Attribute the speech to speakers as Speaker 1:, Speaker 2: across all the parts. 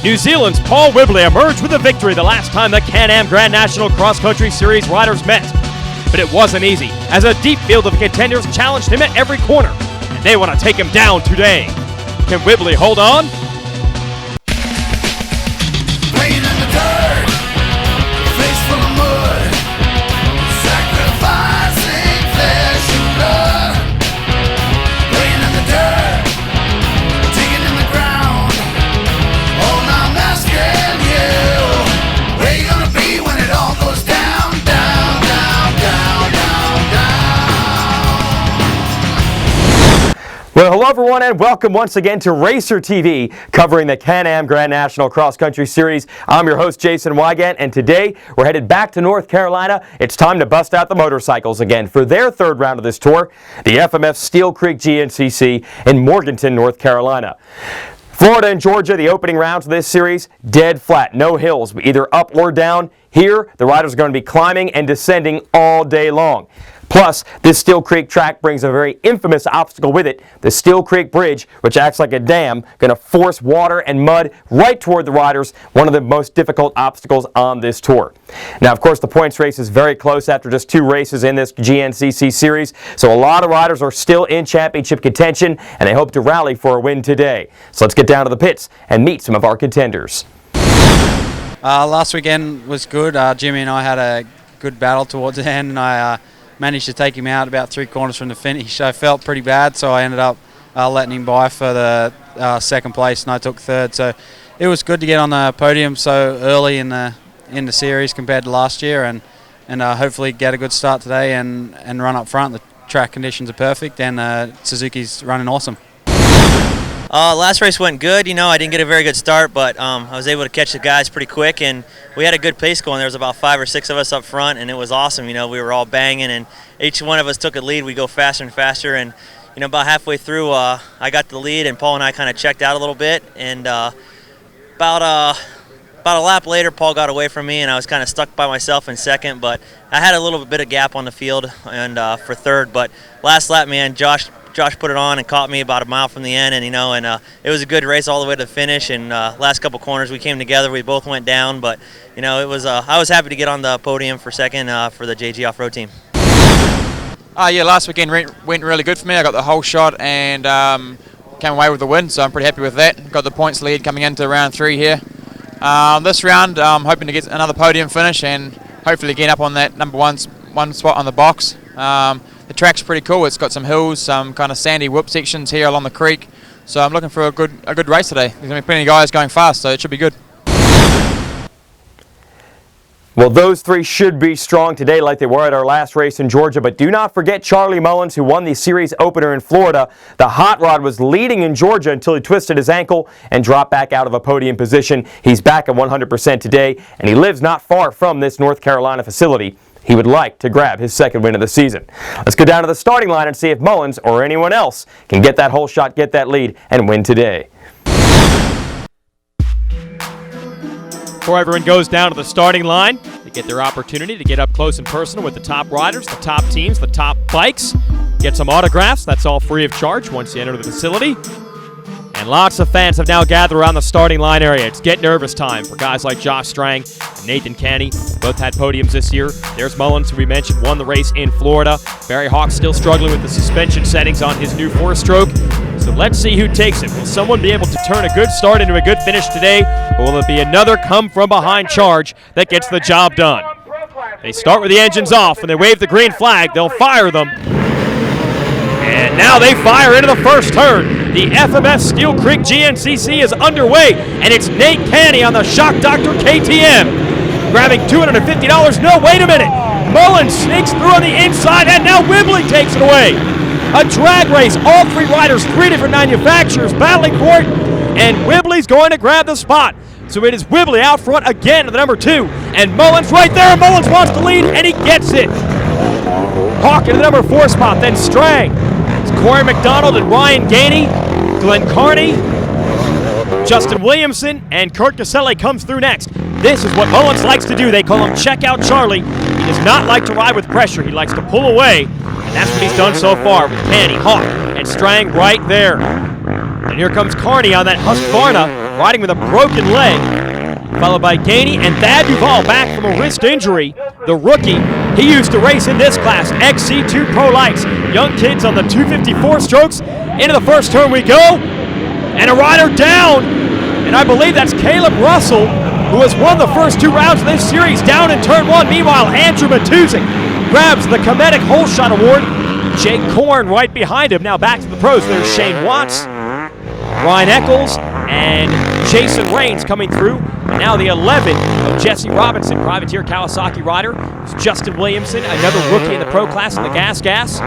Speaker 1: New Zealand's Paul Whibley emerged with a victory the last time the Can-Am Grand National Cross Country Series riders met. But it wasn't easy, as a deep field of contenders challenged him at every corner, and they want to take him down today. Can Whibley hold on?
Speaker 2: Playing in the dirt, face full of mud, sacrificing flesh and blood. Playing in the dirt, digging in the ground. Oh, now I'm asking you, where you gonna be when it all goes down, down, down, down, down, down?
Speaker 3: Well, hello everyone and welcome once again to Racer TV, covering the Can-Am Grand National Cross Country Series. I'm your host Jason Wygant, and today we're headed back to North Carolina. It's time to bust out the motorcycles again for their third round of this tour, the FMF Steele Creek GNCC in Morganton, North Carolina. Florida and Georgia, the opening rounds of this series, dead flat, no hills, either up or down. Here, the riders are going to be climbing and descending all day long. Plus, this Steele Creek track brings a very infamous obstacle with it, the Steele Creek Bridge, which acts like a dam, going to force water and mud right toward the riders, one of the most difficult obstacles on this tour. Now, of course, the points race is very close after just 2 races in this GNCC series, so a lot of riders are still in championship contention, and they hope to rally for a win today. So let's get down to the pits and meet some of our contenders.
Speaker 4: Last weekend was good. Jimmy and I had a good battle towards the end, and I managed to take him out about 3 corners from the finish. I felt pretty bad, so I ended up letting him by for the second place, and I took third. So it was good to get on the podium so early in the series compared to last year, and hopefully get a good start today and run up front. The track conditions are perfect, and Suzuki's running awesome.
Speaker 5: Last race went good. You know, I didn't get a very good start, but I was able to catch the guys pretty quick, and we had a good pace going. There was about 5 or 6 of us up front, and it was awesome. You know, we were all banging, and each one of us took a lead. We go faster and faster, and you know, about halfway through, I got the lead, and Paul and I kind of checked out a little bit, and about a lap later, Paul got away from me, and I was kind of stuck by myself in second, but I had a little bit of gap on the field and for third. But last lap, man, Josh put it on and caught me about a mile from the end, and it was a good race all the way to the finish. And last couple corners we came together, we both went down, but you know, it was I was happy to get on the podium for second for the JG off-road team.
Speaker 6: Yeah, last weekend went really good for me. I got the whole shot and came away with the win, so I'm pretty happy with that. Got the points lead coming into round 3 here. This round, I'm hoping to get another podium finish and hopefully get up on that number one spot on the box. The track's pretty cool. It's got some hills, some kind of sandy whoop sections here along the creek. So I'm looking for a good race today. There's going to be plenty of guys going fast, so it should be good.
Speaker 3: Well, those 3 should be strong today like they were at our last race in Georgia, but do not forget Charlie Mullins, who won the series opener in Florida. The hot rod was leading in Georgia until he twisted his ankle and dropped back out of a podium position. He's back at 100% today, and he lives not far from this North Carolina facility. He would like to grab his second win of the season. Let's go down to the starting line and see if Mullins or anyone else can get that whole shot, get that lead, and win today.
Speaker 1: Before everyone goes down to the starting line, they get their opportunity to get up close and personal with the top riders, the top teams, the top bikes, get some autographs. That's all free of charge once you enter the facility. And lots of fans have now gathered around the starting line area. It's get nervous time for guys like Josh Strang and Nathan Canny. Both had podiums this year. There's Mullins, who we mentioned, won the race in Florida. Barry Hawk still struggling with the suspension settings on his new 4-stroke. So let's see who takes it. Will someone be able to turn a good start into a good finish today, or will it be another come-from-behind charge that gets the job done? They start with the engines off, and they wave the green flag. They'll fire them. And now they fire into the first turn. The FMF Steele Creek GNCC is underway, and it's Nate Canny on the Shock Doctor KTM. Grabbing $250. No, wait a minute. Mullins sneaks through on the inside, and now Whibley takes it away. A drag race, all 3 riders, 3 different manufacturers battling for it, and Whibley's going to grab the spot. So it is Whibley out front again to the number 2, and Mullins right there. Mullins wants to lead, and he gets it. Hawk in the number 4 spot, then Strang. It's Corey McDonald and Ryan Gainey, Glenn Carney, Justin Williamson, and Kurt Caselli comes through next. This is what Mullins likes to do. They call him Check Out Charlie. He does not like to ride with pressure. He likes to pull away, and that's what he's done so far with Canny, Hawk, and Strang right there. And here comes Carney on that Husqvarna. riding with a broken leg, followed by Gainey and Thad Duvall back from a wrist injury. The rookie, he used to race in this class, XC2 Pro Lights. Young kids on the 254 strokes. Into the first turn we go, and a rider down, and I believe that's Caleb Russell, who has won the first 2 rounds of this series, down in turn 1. Meanwhile, Andrew Matuzik grabs the Cometic Hole Shot Award. Jake Korn right behind him. Now back to the pros. There's Shane Watts, Ryan Eccles, and Jason Raines coming through. And now the 11 of Jesse Robinson, privateer Kawasaki rider. It's Justin Williamson, another rookie in the pro class in the gas.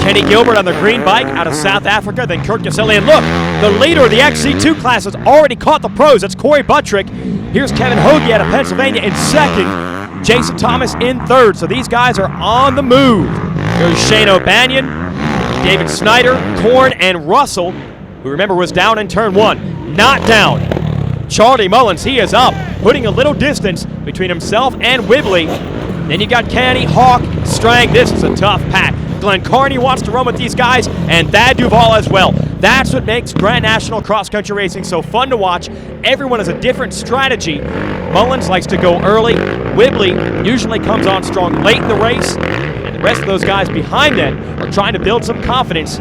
Speaker 1: Kenny Gilbert on the green bike out of South Africa. Then Kurt Caselli. And look, the leader of the XC2 class has already caught the pros. That's Corey Buttrick. Here's Kevin Hoagie out of Pennsylvania in second. Jason Thomas in third. So these guys are on the move. There's Shane O'Banion, David Snyder, Korn, and Russell, who remember was down in turn 1. Not down. Charlie Mullins, he is up, putting a little distance between himself and Whibley. Then you got Canny, Hawk, Strang. This is a tough pack. Glenn Carney wants to run with these guys, and Thad Duvall as well. That's what makes Grand National Cross Country Racing so fun to watch. Everyone has a different strategy. Mullins likes to go early. Whibley usually comes on strong late in the race. And the rest of those guys behind them are trying to build some confidence.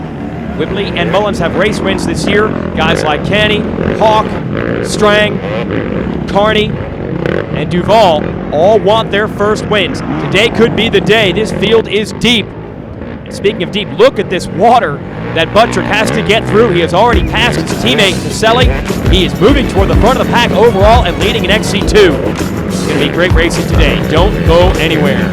Speaker 1: Whibley and Mullins have race wins this year. Guys like Canny, Hawk, Strang, Carney, and Duvall all want their first wins. Today could be the day. This field is deep. And speaking of deep, look at this water that Buttrick has to get through. He has already passed his teammate Caselli. He is moving toward the front of the pack overall and leading in XC2. It's going to be great racing today. Don't go anywhere.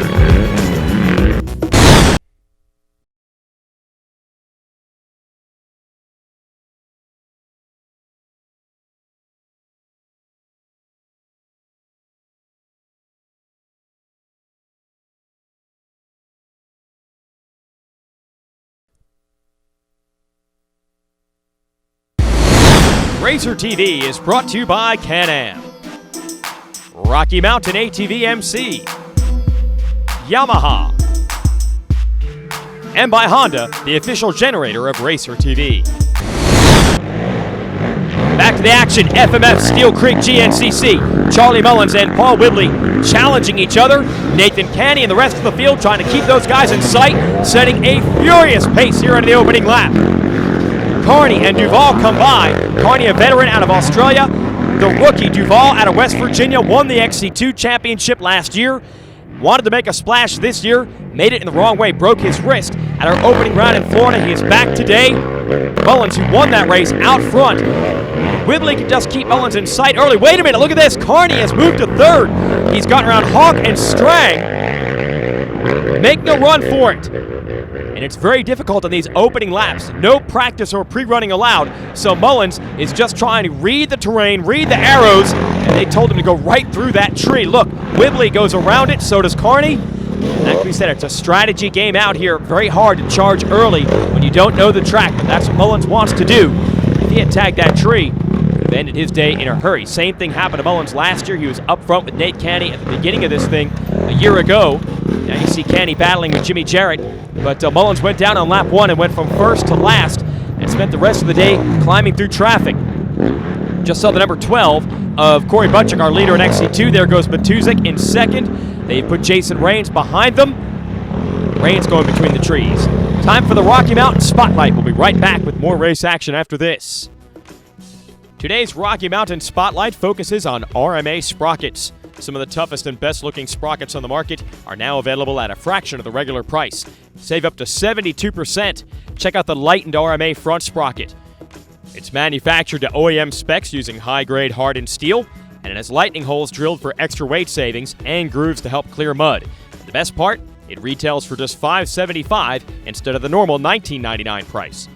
Speaker 1: Racer TV is brought to you by Can-Am, Rocky Mountain ATV MC, Yamaha, and by Honda, the official generator of Racer TV. Back to the action, FMF Steel Creek GNCC. Charlie Mullins and Paul Whibley challenging each other. Nathan Canny and the rest of the field trying to keep those guys in sight, setting a furious pace here into the opening lap. Carney and Duvall come by. Carney, a veteran out of Australia. The rookie Duvall out of West Virginia won the XC2 championship last year. Wanted to make a splash this year, made it in the wrong way, broke his wrist at our opening round in Florida. He is back today. Mullins, who won that race, out front. Whibley can just keep Mullins in sight early. Wait a minute, look at this. Carney has moved to third. He's gotten around Hawk and Strang. Make no run for it. And it's very difficult on these opening laps. No practice or pre-running allowed. So Mullins is just trying to read the terrain, read the arrows, and they told him to go right through that tree. Look, Whibley goes around it, so does Carney. And that can be said, it's a strategy game out here. Very hard to charge early when you don't know the track, but that's what Mullins wants to do. If he had tagged that tree, he would have ended his day in a hurry. Same thing happened to Mullins last year. He was up front with Nate Canny at the beginning of this thing a year ago. Now you see Canny battling with Jimmy Jarrett, but Mullins went down on lap 1 and went from first to last and spent the rest of the day climbing through traffic. Just saw the number 12 of Corey Buttrick, our leader in XC2. There goes Matuzik in second. They've put Jason Raines behind them. Raines going between the trees. Time for the Rocky Mountain Spotlight. We'll be right back with more race action after this. Today's Rocky Mountain Spotlight focuses on RMA sprockets. Some of the toughest and best looking sprockets on the market are now available at a fraction of the regular price. Save up to 72%. Check out the lightened RMA front sprocket. It's manufactured to OEM specs using high-grade hardened steel, and it has lightning holes drilled for extra weight savings and grooves to help clear mud. The best part? It retails for just $575 instead of the normal $19.99 price.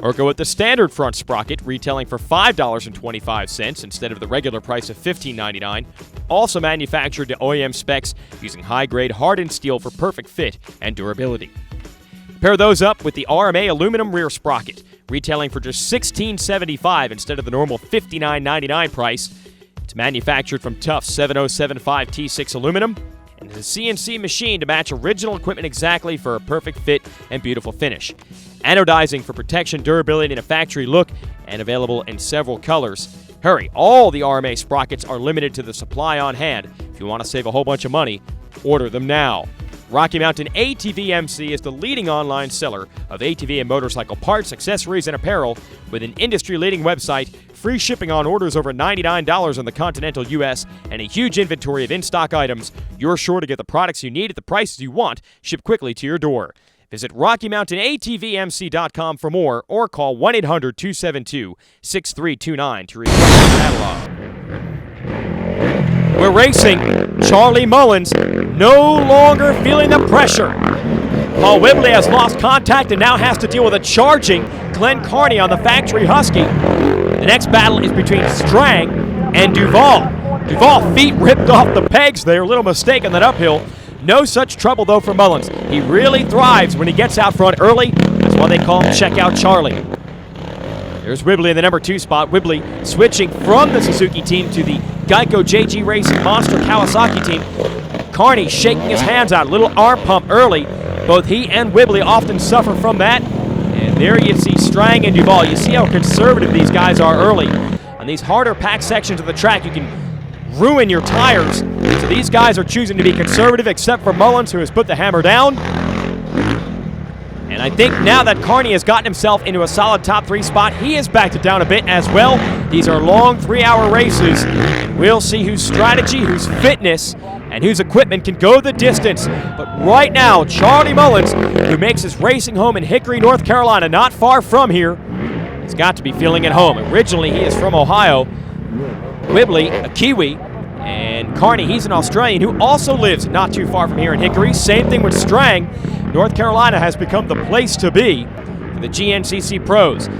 Speaker 1: Or go with the standard front sprocket, retailing for $5.25 instead of the regular price of $15.99. Also manufactured to OEM specs using high-grade hardened steel for perfect fit and durability. Pair those up with the RMA aluminum rear sprocket, retailing for just $16.75 instead of the normal $59.99 price. It's manufactured from tough 7075 T6 aluminum and is a CNC machine to match original equipment exactly for a perfect fit and beautiful finish. Anodizing for protection, durability, and a factory look, and available in several colors. Hurry, all the RMA sprockets are limited to the supply on hand. If you want to save a whole bunch of money, order them now. Rocky Mountain ATV MC is the leading online seller of ATV and motorcycle parts, accessories, and apparel with an industry-leading website, free shipping on orders over $99 in the continental U.S., and a huge inventory of in-stock items. You're sure to get the products you need at the prices you want, shipped quickly to your door. Visit RockyMountainATVMC.com for more or call 1-800-272-6329 to request the catalog. We're racing. Charlie Mullins no longer feeling the pressure. Paul Whibley has lost contact and now has to deal with a charging Glenn Carney on the factory Husky. The next battle is between Strang and Duval. Duval feet ripped off the pegs there, a little mistake on that uphill. No such trouble, though, for Mullins. He really thrives when he gets out front early. That's why they call him Check Out Charlie. There's Whibley in the number 2 spot. Whibley switching from the Suzuki team to the Geico JG Racing Monster Kawasaki team. Carney shaking his hands out. A little arm pump early. Both he and Whibley often suffer from that. And there you see Strang and Duval. You see how conservative these guys are early. On these harder packed sections of the track, you can ruin your tires. So these guys are choosing to be conservative, except for Mullins, who has put the hammer down. And I think now that Carney has gotten himself into a solid top 3 spot, he has backed it down a bit as well. These are long 3-hour races. We'll see whose strategy, whose fitness, and whose equipment can go the distance. But right now, Charlie Mullins, who makes his racing home in Hickory, North Carolina, not far from here, has got to be feeling at home. Originally, he is from Ohio. Whibley, a Kiwi, and Carney, he's an Australian who also lives not too far from here in Hickory. Same thing with Strang. North Carolina has become the place to be for the GNCC pros.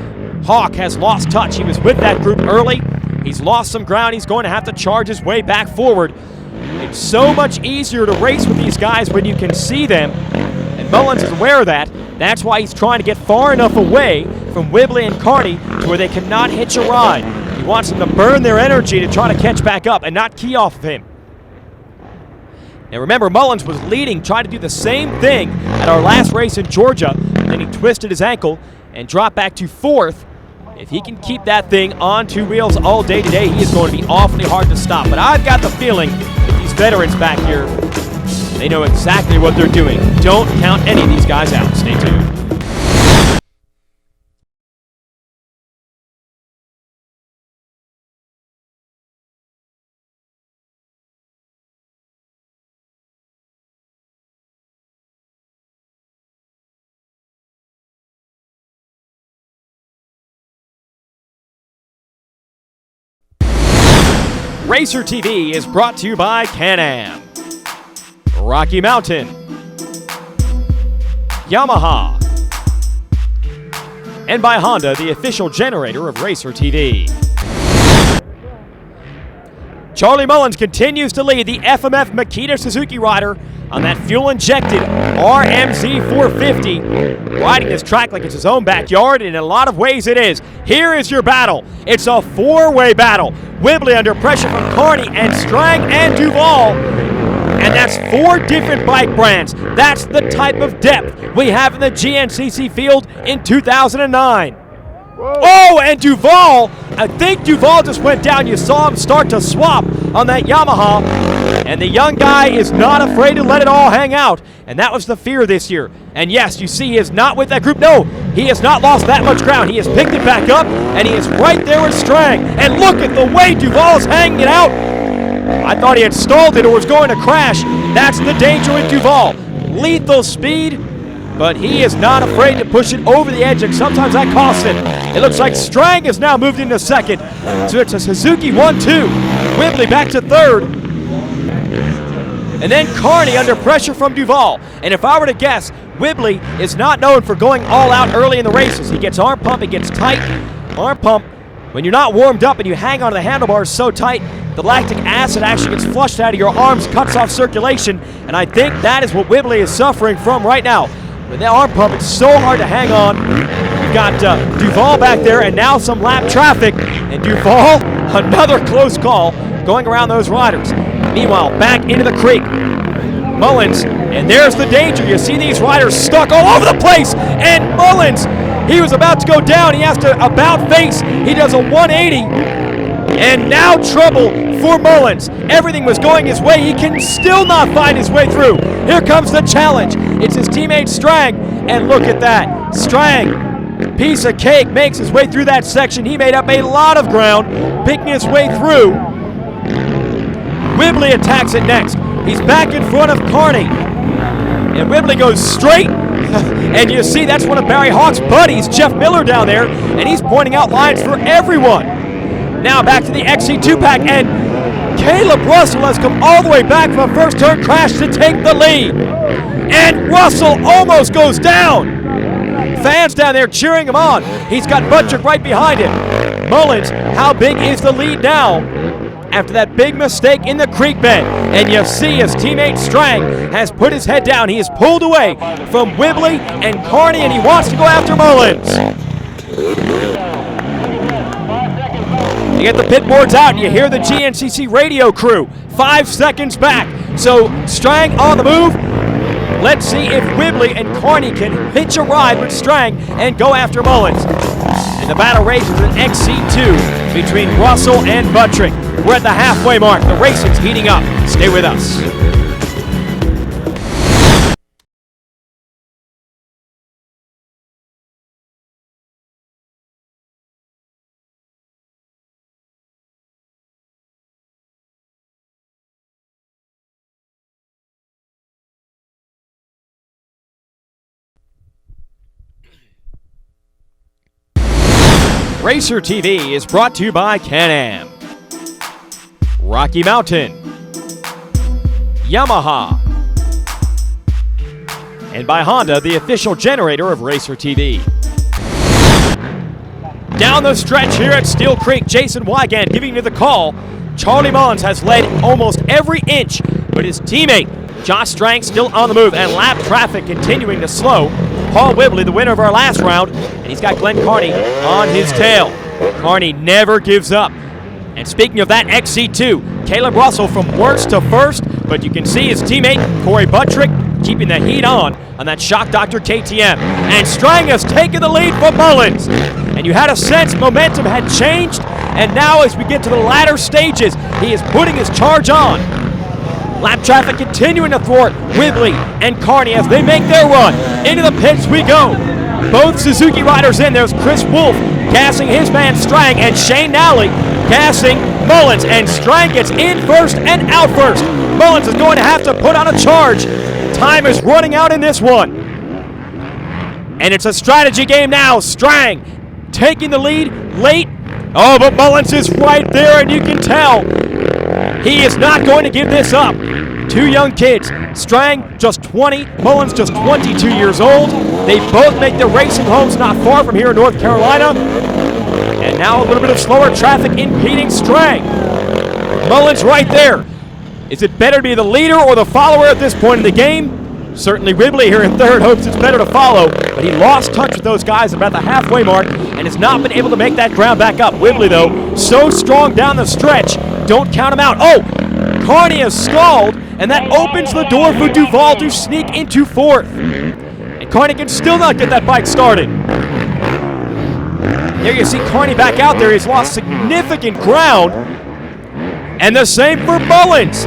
Speaker 1: Hawk has lost touch. He was with that group early. He's lost some ground. He's going to have to charge his way back forward. It's so much easier to race with these guys when you can see them, and Mullins is aware of that. That's why he's trying to get far enough away from Whibley and Carney to where they cannot hitch a ride. He wants them to burn their energy to try to catch back up and not key off of him. Now remember, Mullins was leading, trying to do the same thing at our last race in Georgia. Then he twisted his ankle and dropped back to 4th. If he can keep that thing on 2 wheels all day today, he is going to be awfully hard to stop. But I've got the feeling that these veterans back here, they know exactly what they're doing. Don't count any of these guys out. Stay tuned. Racer TV is brought to you by Can-Am, Rocky Mountain, Yamaha, and by Honda, the official generator of Racer TV. Charlie Mullins continues to lead the FMF Makita Suzuki rider on that fuel-injected RMZ 450, riding this track like it's his own backyard, and in a lot of ways it is. Here is your battle. It's a 4-way battle. Whibley under pressure from Carney and Strang and Duval. And that's 4 different bike brands. That's the type of depth we have in the GNCC field in 2009. Whoa. Oh, and Duval, I think Duval just went down. You saw him start to swap on that Yamaha. And the young guy is not afraid to let it all hang out. And that was the fear this year. And yes, you see he is not with that group. No, he has not lost that much ground. He has picked it back up, and he is right there with Strang. And look at the way Duval is hanging it out. I thought he had stalled it or was going to crash. That's the danger with Duval. Lethal speed, but he is not afraid to push it over the edge, and sometimes that costs it. It looks like Strang has now moved into 2nd. So it's a Suzuki 1-2. Whibley back to 3rd. And then Carney under pressure from Duval. And if I were to guess, Whibley is not known for going all out early in the races. He gets arm pump, he gets tight. Arm pump, when you're not warmed up and you hang onto the handlebars so tight, the lactic acid actually gets flushed out of your arms, cuts off circulation. And I think that is what Whibley is suffering from right now. With that arm pump, it's so hard to hang on. You've got Duval back there and now some lap traffic. And Duval, another close call going around those riders. Meanwhile, back into the creek, Mullins, and there's the danger. You see these riders stuck all over the place, and Mullins, he was about to go down. He has to about face. He does a 180, And now trouble for Mullins. Everything was going his way. He can still not find his way through. Here comes the challenge. It's his teammate Strang. And look at that. Strang, piece of cake, makes his way through that section. He made up a lot of ground, picking his way through. Whibley attacks it next. He's back in front of Carney. And Whibley goes straight. And you see that's one of Barry Hawk's buddies, Jeff Miller, down there. And he's pointing out lines for everyone. Now back to the XC2 pack. And Caleb Russell has come all the way back from a first turn crash to take the lead. And Russell almost goes down. Fans down there cheering him on. He's got Buttrick right behind him. Mullins, how big is the lead now after that big mistake in the creek bed? And you see his teammate Strang has put his head down. He is pulled away from Whibley and Carney, and he wants to go after Mullins. You get the pit boards out, and you hear the GNCC radio crew. 5 seconds back. So Strang on the move. Let's see if Whibley and Carney can hitch a ride with Strang and go after Mullins. And the battle rages an XC2 between Russell and Buttrick. We're at the halfway mark. The racing's heating up. Stay with us. Racer TV is brought to you by Can-Am, Rocky Mountain, Yamaha, and by Honda, the official generator of Racer TV. Down the stretch here at Steele Creek, Jason Wygant giving you the call. Charlie Mullins has led almost every inch, but his teammate, Josh Strang, still on the move, and lap traffic continuing to slow. Paul Whibley, the winner of our last round, and he's got Glenn Carney on his tail. Carney never gives up. And speaking of that XC2, Caleb Russell from worst to first, but you can see his teammate, Corey Buttrick, keeping the heat on that Shock Doctor KTM. And Strang has taken the lead from Mullins. And you had a sense momentum had changed, and now as we get to the latter stages, he is putting his charge on. Lap traffic continuing to thwart Whibley and Carney as they make their run. Into the pits we go. Both Suzuki riders in. There's Chris Wolf gassing his man Strang, and Shane Nally gassing Mullins. And Strang gets in first and out first. Mullins is going to have to put on a charge. Time is running out in this one. And it's a strategy game now. Strang taking the lead late. Oh, but Mullins is right there, and you can tell he is not going to give this up. Two young kids, Strang just 20, Mullins just 22 years old. They both make their racing homes not far from here in North Carolina. And now a little bit of slower traffic impeding Strang. Mullins right there. Is it better to be the leader or the follower at this point in the game? Certainly Whibley here in third hopes it's better to follow, but he lost touch with those guys about the halfway mark and has not been able to make that ground back up. Whibley, though, so strong down the stretch, don't count him out. Oh, Carney has stalled, and that opens the door for Duval to sneak into fourth. And Carney can still not get that bike started. There you see Carney back out there. He's lost significant ground. And the same for Mullins.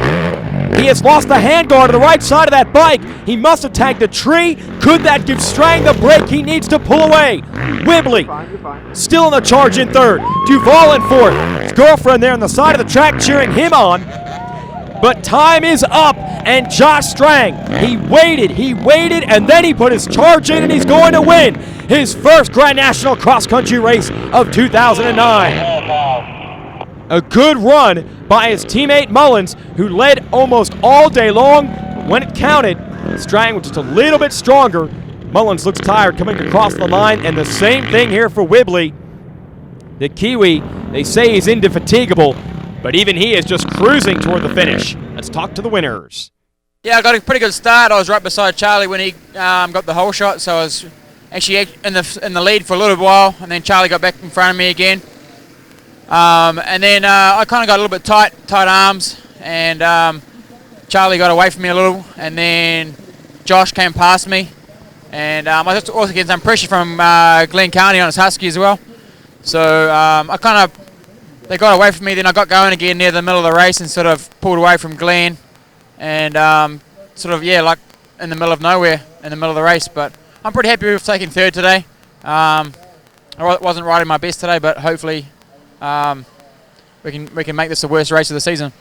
Speaker 1: He has lost the handguard to the right side of that bike. He must have tagged a tree. Could that give Strang the break he needs to pull away? Whibley still in the charge in third. Duval in fourth. His girlfriend there on the side of the track cheering him on. But time is up, and Josh Strang, he waited, and then he put his charge in, and he's going to win his first Grand National Cross Country race of 2009. A good run by his teammate Mullins, who led almost all day long. When it counted, Strang was just a little bit stronger. Mullins looks tired coming across the line, and the same thing here for Whibley. The Kiwi, they say he's indefatigable, but even he is just cruising toward the finish. Let's talk to the winners.
Speaker 6: Yeah, I got a pretty good start. I was right beside Charlie when he got the whole shot, so I was actually in the lead for a little while, and then Charlie got back in front of me again. And then I kind of got a little bit tight arms, and Charlie got away from me a little, and then Josh came past me, and I was also getting some pressure from Glenn Carney on his Husky as well. So I kind of they got away from me. Then I got going again near the middle of the race and sort of pulled away from Glenn, and sort of like in the middle of nowhere in the middle of the race. But I'm pretty happy with taking third today. I wasn't riding my best today, but hopefully we can make this the worst race of the season.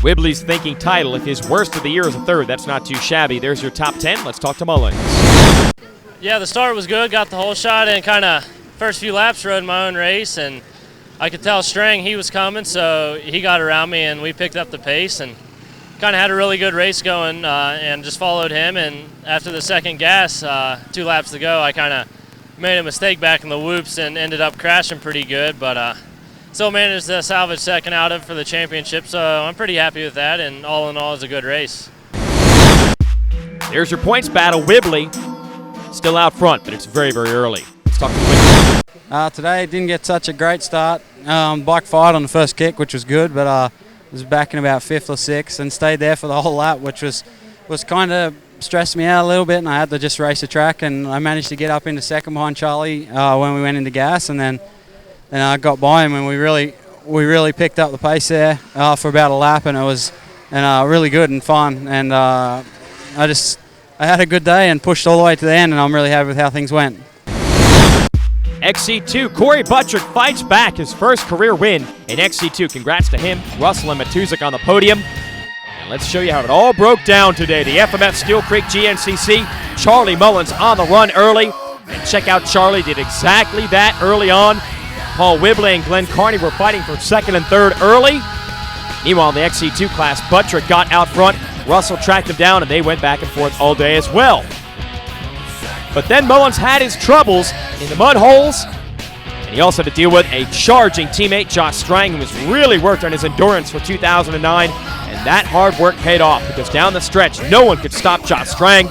Speaker 1: Whibley's thinking title. If his worst of the year is a third, that's not too shabby. There's your top 10. Let's talk to Mullins.
Speaker 7: Yeah, the start was good. Got the whole shot and kind of first few laps rode my own race, and I could tell Strang he was coming, so he got around me and we picked up the pace and kind of had a really good race going and just followed him. And after the second gas, 2 laps to go, I kind of made a mistake back in the whoops and ended up crashing pretty good, but still managed to salvage second out of for the championship, so I'm pretty happy with that, and all in all, it's a good race.
Speaker 1: There's your points battle. Whibley still out front, but it's very, very early. Let's talk to Whibley.
Speaker 4: Today didn't get such a great start. Bike fired on the first kick, which was good, but was back in about 5th or 6th and stayed there for the whole lap, which was kind of stressed me out a little bit, and I had to just race the track, and I managed to get up into second behind Charlie when we went into gas, and then I got by him, and we really picked up the pace there for about a lap, and it was really good and fun, and I had a good day and pushed all the way to the end, and I'm really happy with how things went.
Speaker 1: XC2, Corey Buttrick fights back his first career win in XC2. Congrats to him, Russell and Matuzik on the podium. And let's show you how it all broke down today. The FMF Steel Creek GNCC, Charlie Mullins on the run early. And check out Charlie, did exactly that early on. Paul Whibley and Glenn Carney were fighting for second and third early. Meanwhile, in the XC2 class, Buttrick got out front. Russell tracked him down, and they went back and forth all day as well. But then Mullins had his troubles in the mud holes, and he also had to deal with a charging teammate, Josh Strang, who was really worked on his endurance for 2009, and that hard work paid off because down the stretch, no one could stop Josh Strang.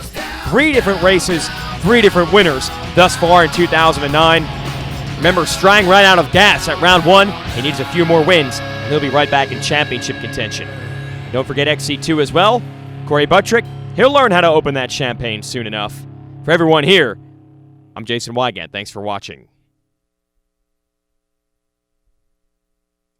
Speaker 1: 3 different races, 3 different winners thus far in 2009. Remember, Strang ran out of gas at round 1. He needs a few more wins, and he'll be right back in championship contention. And don't forget XC2 as well. Corey Buttrick, he'll learn how to open that champagne soon enough. For everyone here, I'm Jason Wygant. Thanks for watching.